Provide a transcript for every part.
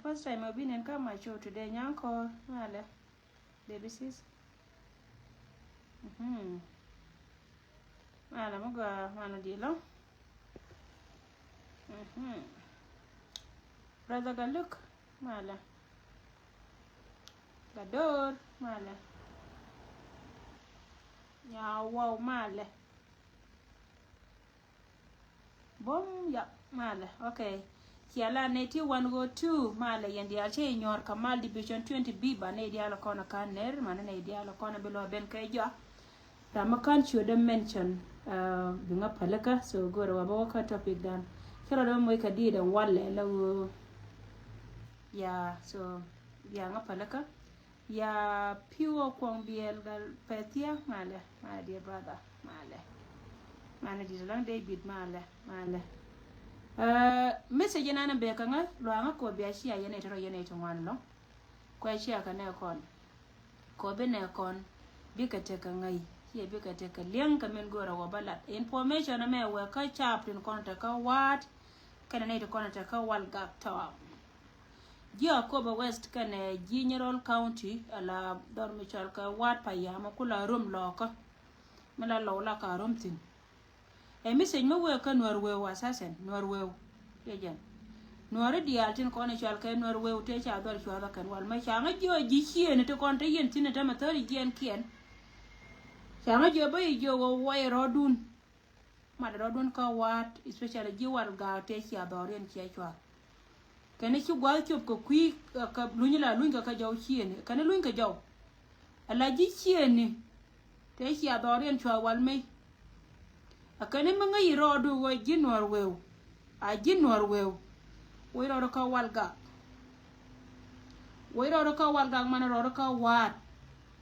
first time I've been in my show today. Nyanko, male, baby sis. Male, muga mano dilo. Brother Galuk, male. Gador, male. Ya wow, male. Bom ya male. Okay. Kiala neti 102 male yendi ache nyor kamal division 20B ba ne dia la kona kaner mana ne dia la kona belo ben kayja ramakan should mention binga palaka so goro wa boka topic dan kira do moy ka di da walle law ya so ya nga palaka ya piwo kwang biel gal petia male my dear brother male mana di lang David male message na be kanga lo anga ko be shia yene to yene to wan lo ko shia ka ne kon ko be ne kon bi ka te ka ngai ye bi ka te ka leng ka men gora wa bala information me we ka chaplin kon ta ka wat kana ne to kon ta ka wal ga ta Gia Koba West kana General County ala dor mi chal ka wat pa ya ma kula rum lo ka mala lo la ka rum tin message mo we ka norwe wasasen norwe yejen nore dialtin ko ne chal ka norwe te cha dor chwa kan wal ma cha nga jo ji chien te kon te yen tin te ma tori gen kien cha nga jo ba jo wo rodun ma rodun ka wat especially ji wal ga te cha dor yen che chwa kene chi gwal chop ko kwi ka lunyila lunga ka jaw chien kene lunga jaw ala ji chien te cha dor yen chwa wal me akane mga irodu wo jinwar wew a jinwar wew wo irodu ka walga mana rodu ka wat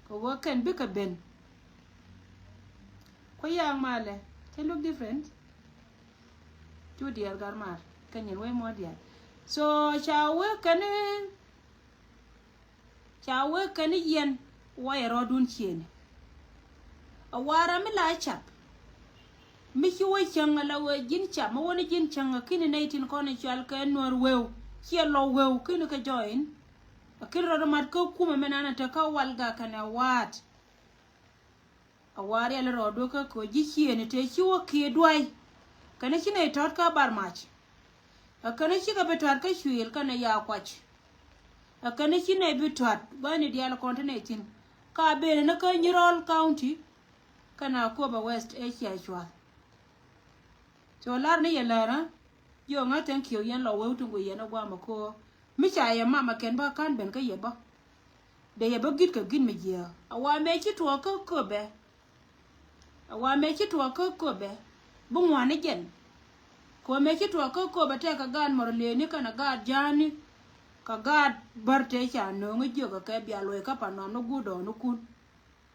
ko wo ken bi ka ben ko yang male they look different to dear garmar kanyen we mo dia so chawe kane yen wo irodun chien awara mi la chap Miki wo changa la wo jin cha ma woni jin changa kini 19 kono chal ka nor wew kielo wew kini ka join akiro mat ko kuma menana ta ka walga kana wat awari ala rodo ka ko ji chiene te chiwo ki dwai kana chine tot ka bar mach akana chi ka betar ka chwil kana ya kwach akana chine bitat bani dial kontinetin ka bene na ka Nyirol County kana Koba West Asia chwa so lar ni yelara yo nga thank you yen lo wew tungu yen gwa mako mi cha ya mama ken ba kan ben ka yeba de yeba git ka gin mi je awa me chi to ko be bu ngwane jen ko me chi to ko be te ka gan mor le ni kana ga jani ka ga barte cha no ngi jo ka bia lo ka pa no gudo no kun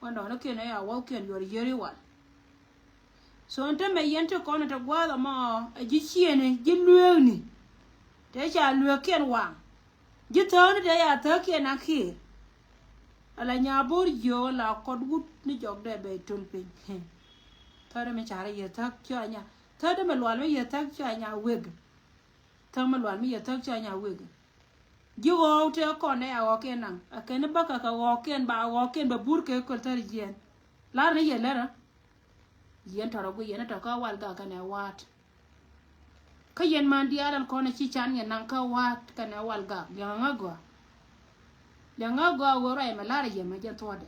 wanda no ken ya wa ken yor yeri wal so ante me yente kono ta gwala ma ji chiene ji lueni te cha lue ken wang ji tone de ya ta ken akir ala nya bor jo la kodgut ni jog de be tulpin tare me chare ye tak chanya tade me lwal me ye tak chanya weg ta me lwal me ye tak chanya weg ji wo te kono ya wo ken nan akene baka ka wo ken ba burke ko tar jien la ne ye lera yen tarago yen ta ka walga kana wat ka yen man diaran ko na ci chan yen nan ka wat kana walga yanga go wo rai malare ye ma jen tode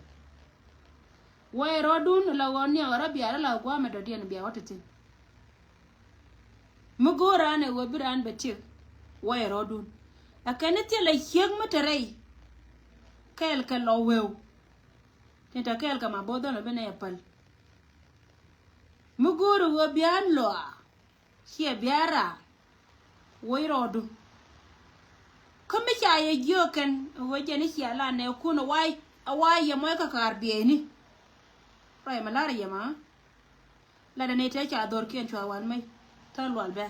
wo rodun la woni arabi ara la gwa me do den biya watati mugora ne wo biran betir wo rodun akane te la yeg matarai kel ka lo wew tenta kel ka ma bodo no bene yapal muguru wo bian lo hie biara wo irodu kome cha ye joken wo jeni hia la ne kuno wai ye mo ka kar bieni rai malare ye ma la de ne te cha dor ken chwa wan mai tan lwal be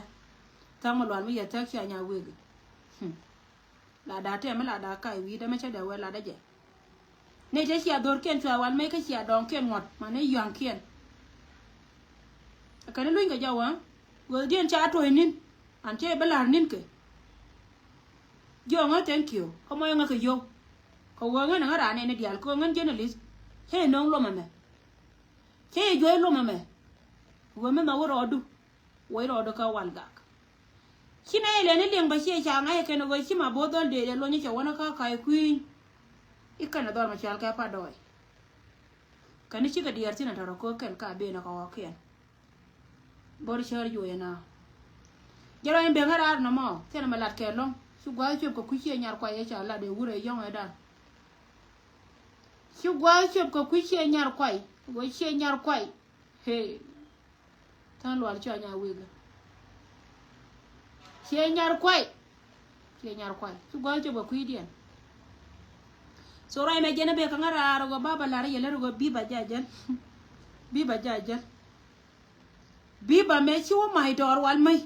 tan mo lwal mi ye te cha nya wege la da te me la da kai wi da me cha da we la da je ne te cha dor ken chwa wan mai ka cha don ken ngot ma ne yang ken akane luin ga jawa go dien cha to nin ante belar nin ke jo nga thank you ko mo nga ko yo ko wo nga nga ra ne dial ko nga journalist he no lo mame he jo lo mame wo me ma wo rodu wo rodu ka walga kina ele ne leng ba she cha nga ke no go chi ma bodol de lo ni che wona ka kai kuin ikana dor ma chal ka pa doy kani chi ga diar tina taro ko ken ka be na ko ken bor shar yo na jaro en be ngara no mo tena malat ke long su gwa chop ko kuchi nyar kwa ye cha la de wure yong eda su gwa chop ko kuchi nyar kwai go chi nyar kwai he tan lo cha nya wiga chi nyar kwai su gwa chop ko kuidien so rai me jene be ka ngara ro go baba la re le go biba jajal biba me chi wo mai dor wal mai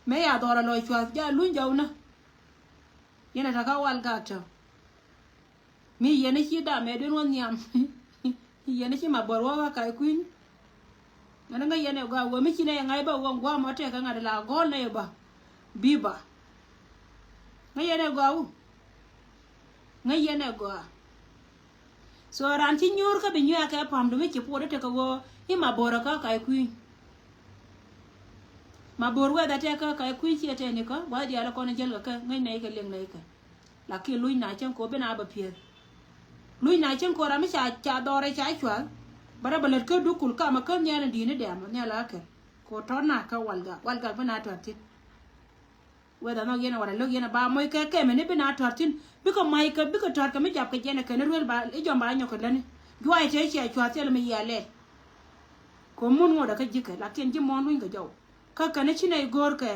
me ya dora lo chwa ja lun jauna yana ta ka wal ga ta mi yana chi da me den won yam yana chi ma bor wa ka kuin ngana nga yana ga wo mi chi ne ngai ba won gwa mo te ka ngada la go ne ba biba nga yana ga u nga yana ga so ran chi nyur ka bi nyu ka pam do mi chi po de te ka wo i ma bor ka kuin ma borwa da te ka ku chi te ni ka ba dia la ko na jel ka ngai nei ka leng nei ka la ki lui na chen ko be na ba pier lui na chen ko ra mi cha dore cha chwa bara balet ka du kul ka ma ka nya na di ne da ma nya la ka ko to na ka walga ba na to ti we da no gena wala lo gena ba moy ka ke me ne be na to tin bi ko mai ka bi ko to ka mi jap ka jena ka ne ruel ba e jom ba nyo ka lani gwa te chi chwa te le mi ya le ko mun ngo da ka jike la ken ji mon luin ga jaw ka kana chi na gor ka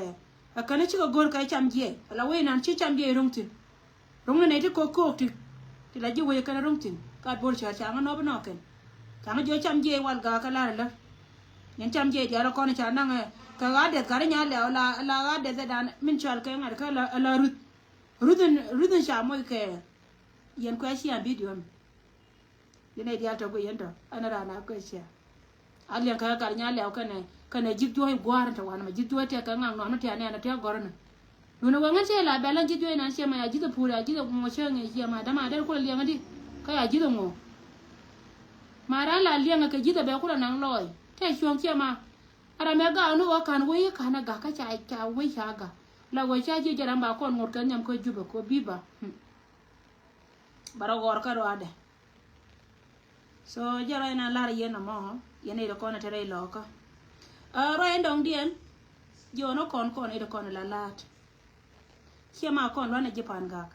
kana chi gor ka cham je la we nan chi cham je rung tin rung ne ti ko ti la ji we kana rung tin ka bor cha cha no ba no ken cha jo cham je wal ga ka la yan cham je ya la ko na cha na ka ga de ka nya la ga de da min chal ka ngar ka la rudin sha mo ke yan ko shi an video yana dia to go yendo ana ra na ko shi alian ka nya le kana jikto hay gwar ta wana ma jikto te ka ngang no te ana te gorna nuna wangan se la balan jikto na se ma ya jikto pura jikto mo shenge ya ma da ma der ko le ngadi ka ya jikto mo mara la lianga ka jikto be ko nang loy te shong che ma ara me ga no kan we kana ga ka cha we cha ga la go cha ji jara ba kon ngur kan nyam ko juba ko biba bara gor ka ro ade so jara ina lar yena mo yene ro ko na tere lo ka rồi đong điên giờ nó còn ấy còn là lát khi mà còn nó là Japan gak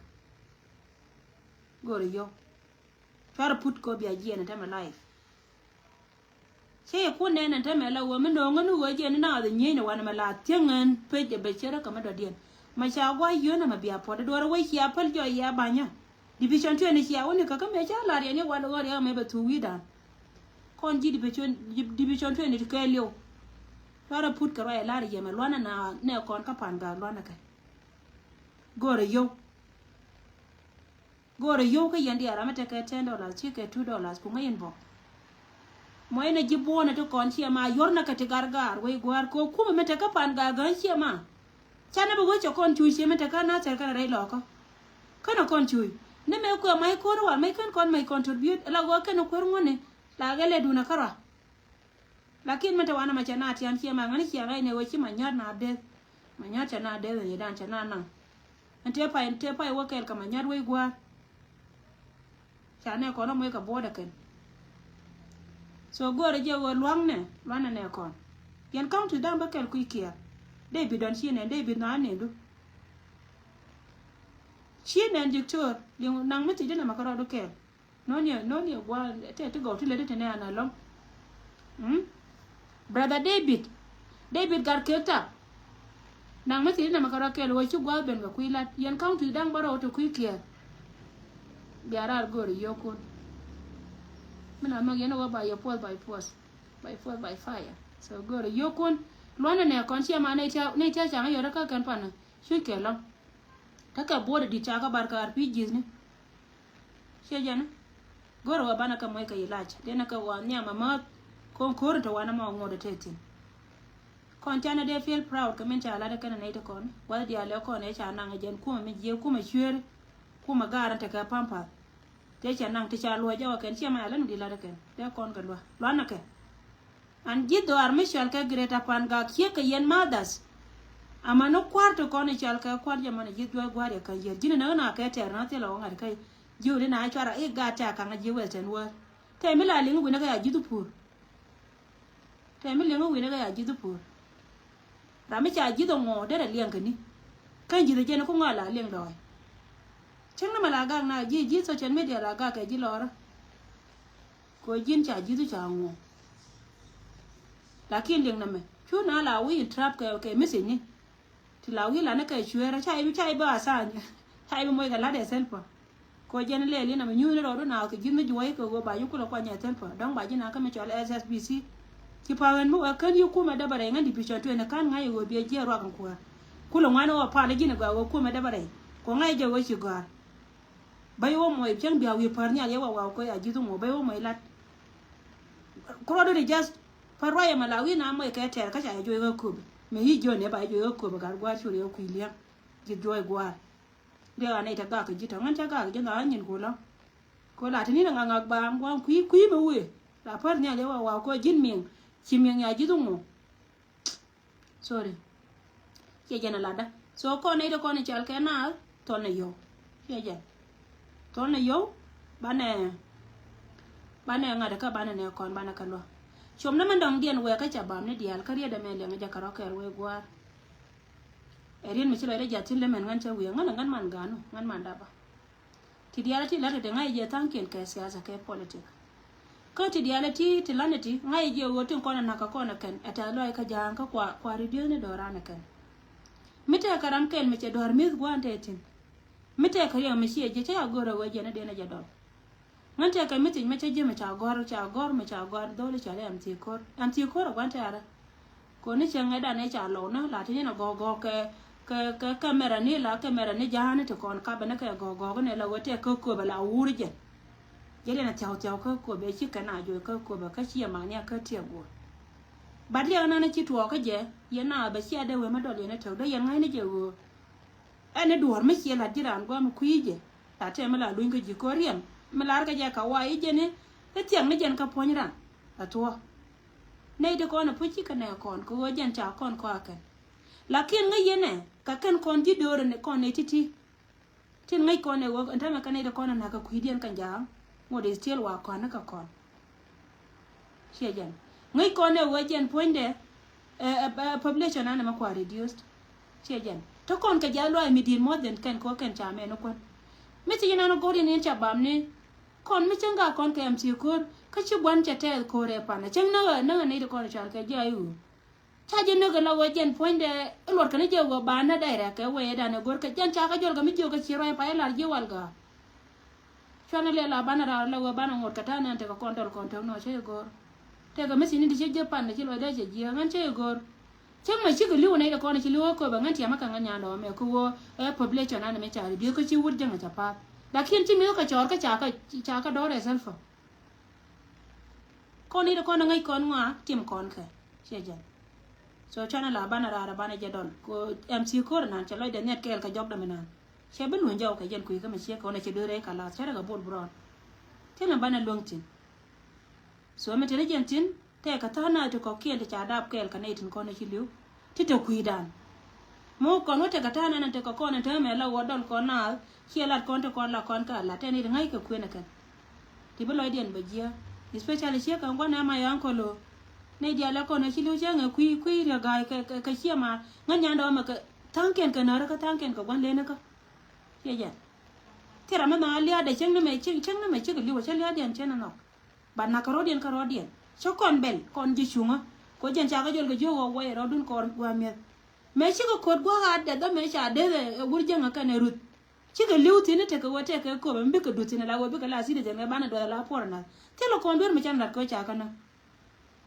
gọi yo phải put ko bia gì này tham life khi cô nên tham là wo mình đâu ngân wo gì nào thì nhớ nó mà là tiếng anh phải để bây giờ cái đó điên mà sao quá yo nó mà bia po đó rồi khi apple cho ya banya division 2 này khi áo này cái mấy cha là điên này qua đó mấy bữa thu vida con gì division 2 này cái liu para put ka rai lari yema lwana na ne kon ka panga lwana ka gore yo ka yandi ara mate ka $10 chi ka $2 kuma inbo moy na jibo na to kon chi ma yorna ka te gargar we gwar ko kuma mate ka panga gan chi ma chana bu go kon chu chi mate ka na ter ka rai loko kana kon chu ne me ko mai ko ro mai kon mai contribute la go kana ko ngone la gele duna kara lakini mata wana machana ati antia mangani chia ngai ne wechi manyar na de manyar chana de ne dan chana na ante pa wo kel ka manyar we gwa chane ko no mo ka boda ken so gore je wo luang ne wana ne kon yan county dan ba kel ku ikia David don chine David na ne du chine dictor li nang meti de na makara do kel no ne gwa te go tile de ne ana long brother David gar keta nang mati na makara kel wo chu gwa ben ga kuila yan county dang baro to kuikia biara gor yoko mina mag yana wa by force by fire so gor yoko lwana ne kon sia ma ne cha cha yo ka kan pana shu kelo taka boda di cha ka barka RPGs ne shejana gor wa bana ka moy ka ilacha dena ka wa nya mama kon kor to wana ma ngodo tetin con cha nó feel proud cái mình cha là cái này đó con quá dia le con này cha năng gen kuma mi je kuma shure kuma garan ta ka pampa te cha năng ti cha lo ja cái cha ma lan di la cái de con ga lo na cái an ji do armishal ka greta pan ga kia ka yen mothers ama no kwarto con chal ka kwar ja mana ji do gware ka yer jina na ka ter na te lo ngar kai juri na chara e ga ta ka ga ji weten wo te mi la lingu na ga ji du pur te mi lingu na ga ji du pur ra mi cha ji do ngo de liang ka ni kan ji de je na ko ngala liang doi chang na mala ga na ji social media la ga ka ji lor ko jin cha ji du cha ngo lakin liang na me chu na la wi trap ka mi sin ni thì lão nghĩ là nó kể chuyện chạy ba sao nhỉ chạy mới cái lá để xem pa coi trên lề liên là mình như nó đó nào thì dính mới chuối cái bà yêu cũng là qua nhà xem pa đóng bà chứ nào cái mình chọn SSBC thì pa gần mua cái yêu cũng mà đã bà đấy ngay đi pichon tuyên là can ngay rồi bây giờ rồi còn qua cũng là ngoài nó pa lấy gì nữa cái cũng mà đã bà đấy có ngay giờ với chị gà bây giờ mọi chuyện biểu hiện par nhà cái vào coi ở dưới tung bây giờ mọi lát có đó thì just par rồi mà lão nghĩ nào mọi cái trẻ cái chạy chơi cái cùm me hi jo ne ba jo ko ba gwa churi ko ilia ji jo gwa de ana ta ga ka ji ta ngan ta ga ji na nyin ko la ko la tini na nga ba ngwa kui ma we la par nya le wa ko jin ming chi ming ya ji dungu sorry ke jana la da so ko ne de ko ne chal ke na to ne yo ke ja to ne yo ba ne nga da ka ba ne kon ba na ka lo chom na mandong dien we ka chabam ne dial kariya da mele nga jakaro ker we gwa erin mi chilo ida jatin le men ngan cha we ngan man ganu ngan man daba ti diala ti lati de ngai je tanken ke siasa ke politik ko ti diala ti laneti ngai je wotin kona naka kona ken eta loy ka janga kwa radio ne dorana ken mite karam ken mi che dor mis gwante tin mite kariya mi shi je cha goro we je na de na jadol ngante ka mitin me chaje me cha gor dole cha le am ti kor gwante ara ko ni chenga da ne cha lo na la ti na go ke kamera ni jahane to kon ka bana ka go ne la wote ko bala urje jere na chao ko be chi kana jo ko ba ka chi ma nya ka tie go badle na chi to ka je ye na ba chi ade we ma dole ne to da ye ngai ne je go ene duor me chi la diran go mu kuije ta te me la luin ko ji ko riem melar ka ja ka wa ije ne tiang ne jen ka ponra atwa nei de ko na puchi ka ne kon ko jen cha kon ko akan lakin ngai yene ka kan kon di dore ne kon ne titi tin ngai kon ne wo ntama ka ne de kon na ka kuidien kan ja ngode still wa kon na ka kon she jen ngai kon ne wo jen poinde population ana ma kwa reduced she jen to kon ka ja lo mi din more than kan ko kan cha me no kon meti yana no gori ne cha bam ne kon mi changa kon ke am sikur ka chi bon cha te ko re pa na chang na ne de kon cha ka ja yu cha je no ga la wo jen poinde lor ka ne je go ba na dai ra ka we da na gor ka jan cha ka jol ga mi jo ka chi ro pa la je wal ga chana le la bana ra la wo bana ngot ka ta na te ka kon dol kon to no che gor te ga mi sin di je pa na chi lo da je je ngan che gor chang ma chi ga liu ne da kon chi liu ko ba ngan ti ma ka ngan nya no me ko wo population na me cha bi ko chi wur jang cha pa lakin chi mi ka chor ka cha ka do re self kon ni da kon ngai kon nga tim kon ka che jan so chana la bana ra bana je don ko mc ko na cha lo de net kel ka jog da me na che ben lu jaw ka jen ku ka me che ko na che do re ka la cha ga bol bron te na bana long tin so me te jen tin te ka ta na to ko kien te cha dap kel ka ne tin ko na chi liu ti to ku dan mo kon wote ka ta na te ko kon te me la wo don ko na hielat kon to kon la kon ka la te ni ngai ka ku na ka ti be lo dien ba jia especially che ka ngwana ma yang ko lo ne dia la ko na chi lu che nga ku ri ga ka chi ma ngan nya do ma ka tanken ka na ra ka tanken ka wan le na ka ye ya ti ra ma ma lia de cheng na me chi ka li wo che lia dien che na no ba na ka ro dien cho kon bel kon ji chunga ko jen cha ka jol ga jo wo we ro dun ko wa me chi ko kod go ha de da me cha de wur jenga ka ne rut chi ga liu tin te ka wote ka ko mbe ka dutin la wo be ka la si de jenga bana do la por na te lo kon ber me chan rat ko cha ka na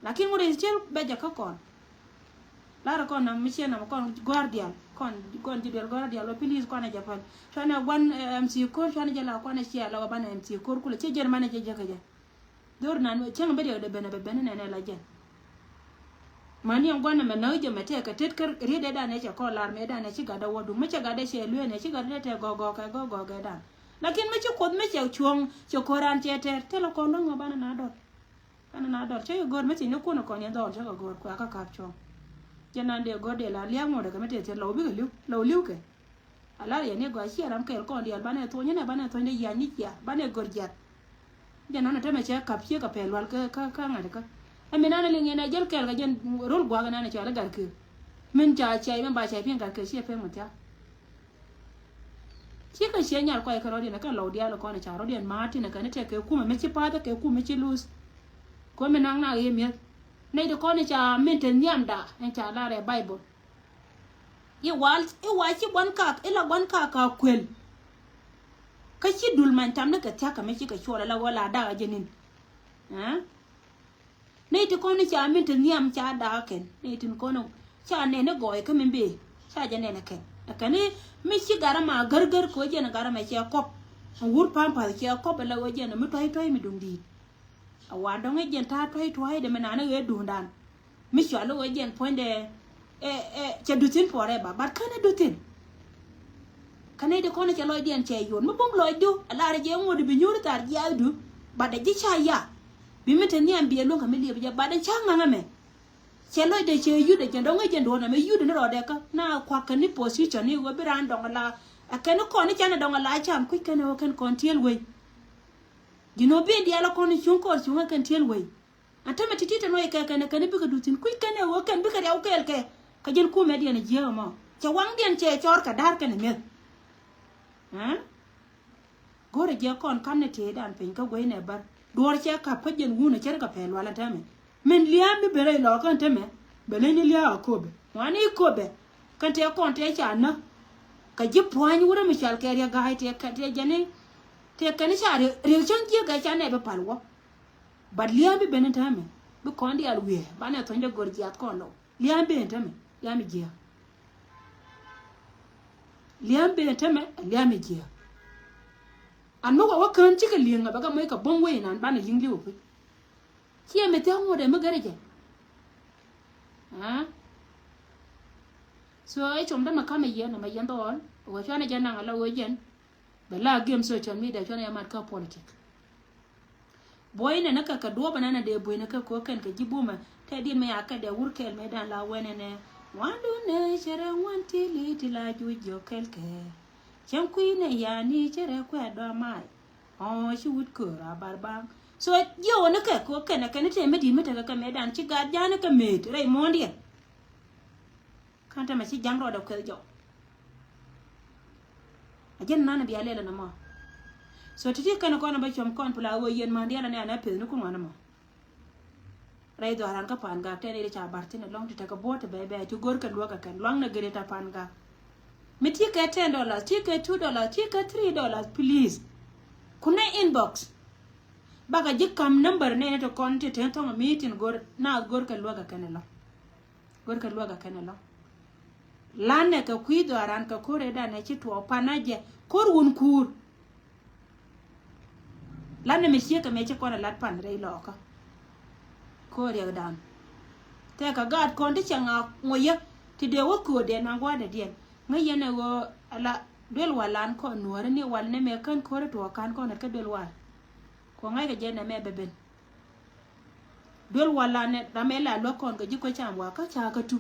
lakin ngure still be ja ka kon la ra kon na mi che na kon guardian kon ji del guardian lo police kon na japan chana wan mc ko chana jala kon na chia la bana mc ko kula che jer mana je ka ja dor nan chang be de bena ne la jen mani ang gwana mena je mete ka tet kar rede da ne che ko lar me da ne chi ga da wodu me che ga da she lue ne chi ga da te go ga da lakin me che kod me che chuong che koran che ter te lo ko no bana na dor che gor me chi ne ko no ko ne dor che gor kwa ka kap chuong che nan de gor de la liang mo de ka me te lo bi lo liu ke ala ye ne go chi ram ke ko de bana to ne bana to ne ya ni ya bana gor jat je no na te me che kap che ka pe lwal ka ngade ka amina na linge na jel kel ga jen rol gwa ga na chala gar ke min cha chai men ba chai pin gar ke sie pe mutya chi ka sie nyar ko ka rodi na ka lo dia lo ko na cha rodi ma ti na ka ne te ke ku me chi pa ta ke ku me chi lose ko me nang na ye me nei de ko ne cha min te nyam da en cha la re bible ye wal e wa chi bon ka e la bon ka kwel ka chi dul man tam na ka ta ka me chi ka chola la wala da ga jenin ha nei to kono cha min to niam cha da ken nei tin kono cha ne ne goy ka min be cha je ne ken akane mi chi gara ma gargar ko je na gara ma cha kop wur pam pa cha kop la wo je na mi toy mi dum di awa do nge je ta toy de me na na e dum dan mi cha lo wo je ponde cha dutin pore ba bat kana dutin kane de kono cha loy den che yon mo bom loy du ala re je ngodi bi nyur tar ya du ba de ji cha ya bimete ni ambie longa meli bija bada changa ngame chelo de che yu de jendo nge jendo na me yu de ro de ka na kwa ka ni position ni go biran donga la akene ko ni chana donga la cham ku kene o kan kontiel we dino be ndi ala ko ni chun ko chun kan tiel we atama titita no ka kana kana bi ka dutin ku kene o kan bi ka ya o kel ke ka jel ku me de na je ma cha wang den che chor ka dar kan me ha gore je kon kan ne te dan pen ka go ne bar duwar che ka pajen wuna cer ka pel wala tame men liam bi bere lo kan tame bele ni lia akobe wani kobe kan te kon te cha na ka ji puan wura mi chal ke ya ga te ka te jane te kan cha re chan ji ga cha ne be palwo bad liam bi bene tame bi kon di alwe bana to nde gor ji at kon lo liam be tame liam ji liam be tame liam ji anno wa kan ci ka linga ba ga mai ka bonwe nan bana lingli wo ci me te ngo de magare je ha so ai chom da makama ye na mayen dol wa chana jana ngala wo jen bala game social media chana ya marka politics boy ne naka ka do banana de boy naka ko kan ka jibuma ta di me aka da wurkel me dan la wene ne wandu ne chere wanti li tila jujo kelke cham queen ya ni chere kwa do mai oh shi wut ko ra barbang so yo na ka ko kana kana te me di meta ka me dan ci ga jana ka me rai mondi kan ta ma ci jangro da ko jo ajen nana bi alela na ma so titi kana ko na ba chom kon pula wo yen mandi ala ne ana pe no ko ngana ma rai do haran ka pan ga te ne cha bartine long ti ta ka bota be be ci gor ka luwa ka kan long na gere ta pan ga me ti ka $10 ti ka $2 ti ka $3 please kuna inbox baga jikam number ne to konti te to meeting gor na gor ka luwa ka kanelo gor ka luwa ka kanelo lane ka kuido aran ka kore da ne ci to panaje kor won kur lane me sie ka me ci kona lat pan rei loka kore dan te ka gad konti changa ngoye ti de wo ko de na gwa de dien ngaye ne wo ala del walan ko nuore ni wal ne me kan kore to kan ko na ka del wal ko ngai ga je ne me beben del wala ne da me la lo kon ga jiko cham wa ka cha ka tu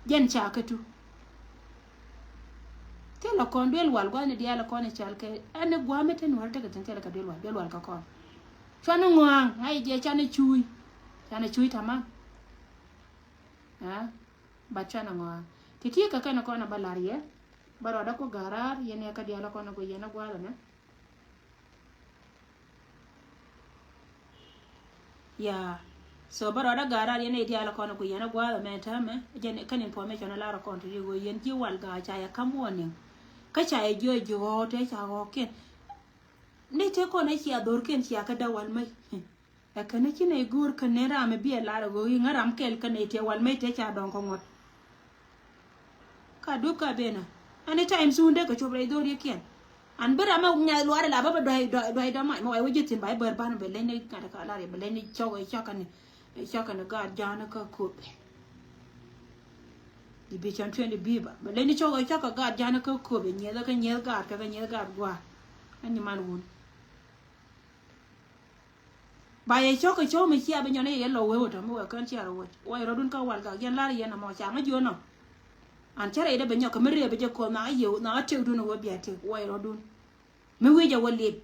jen cha ka tu te lo kon del wal gwa ne dia la kon chal ke ane gwa me te nuore te ga ten ka del wal ka kon chwana ngwang ngai je chane chui tamam ha ba chana ngwang titi ka kana ko na balarie baro da ko garar yene ka dia la ko na go yena gwa la ne ya so baro da garar yene dia la ko na go yena gwa la me ta me jene kan information la ra ko to go yen ji wal ga cha ya kam woni ka cha e jo te cha go ken ne te ko na chi ador ken chi aka da wal mai e kana chi ne gur kan ne ra me bi la ra go yi ngaram kel kan ne te wal mai te cha don ko ngot ka du ka bena ani time sunde ko chobre do ri ken an bara ma nya lo ara la ba do da mai mo ai wujit tin bai bar ban be le ne ka la re be le ne chogo chokan cha kana ga jana ka ko be di be chan twen de biba ba le ni cho ga cha ka ga jana ka ko be nye ka nye ga ka nye ga gwa ani man wun ba ye cho ka cho me chia be nyone ye lo we to mo kan chia ro wa ro dun ka wal ga gen la ye na mo cha ma jo no an chere de be nyoka mere be je ko na ye na te du no wa bi ate wa ro dun me we ja wali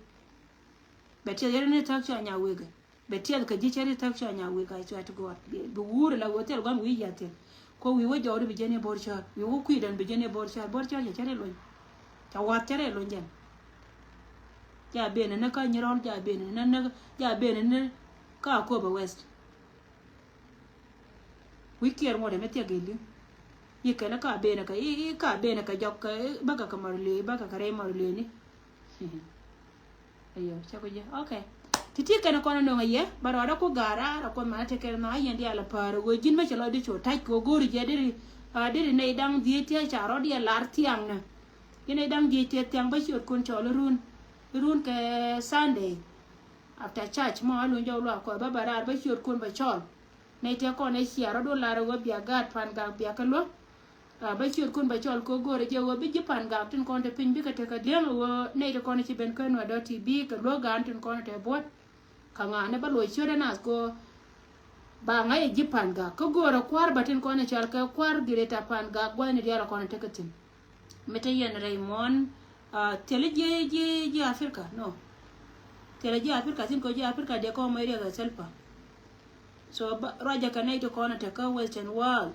be te ye ne ta cha nya we ga be te ka ji chere ta cha nya we ga cha to go be wure la hotel gam wi ya te ko wi we jo be je ne bor cha wi wo ku dan be je ne bor cha ya chere lo ta wa chere lo njen ja be ne ka nyiro ja be ne na ja be ne ka ko ba west wi kier mo de me te geli ye kana ka be ne ka jok baka ka marle baka kare marle ni ayo chako je okay titi kana kono no ye baro da ko gara ra ko ma te kana yendi ala paro go jin ma chalo de cho tai ko gori je diri nei dang die tie cha ro dia lar tiang na ye dang die tie tiang ba chot kon cholo run ke Sunday after church mo alu jo lo ko ba bara ba chot kon ba chol nei te ko ne sia ro do la ro bia gat pan ga bia ka lo ba chot kon ba chol ko gori je wo bi pan ga tin kon te pin bi ka te ka den wo nei de kon ci ben kan wa do ti bi ka lo ga tin kon te bot ka nga ne ba lo chode nas ko ba nga e jipan ga ko goro kwar batin ko ne chal ka kwar gireta pan ga gwa ne diara ko ne tekatin mete yen Raymond tele je Africa no tele je Africa tin ko je Africa de ko mai ga selpa so raja ka ne to ko ne te ka western world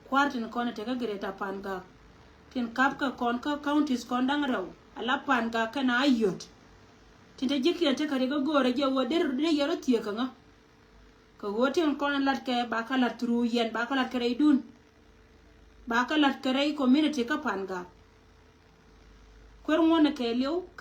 kwar tin ko ne te ka gireta pan ga tin kap ka kon ka counties kon dang raw ala pan ga kana ayot tinte jikya te kare go gore je wo der de yaro tie ka nga ko woten kon lat ke ba ka lat tru yen ba ka lat kare dun ba ka lat kare community ka panga kwer ngone ke lew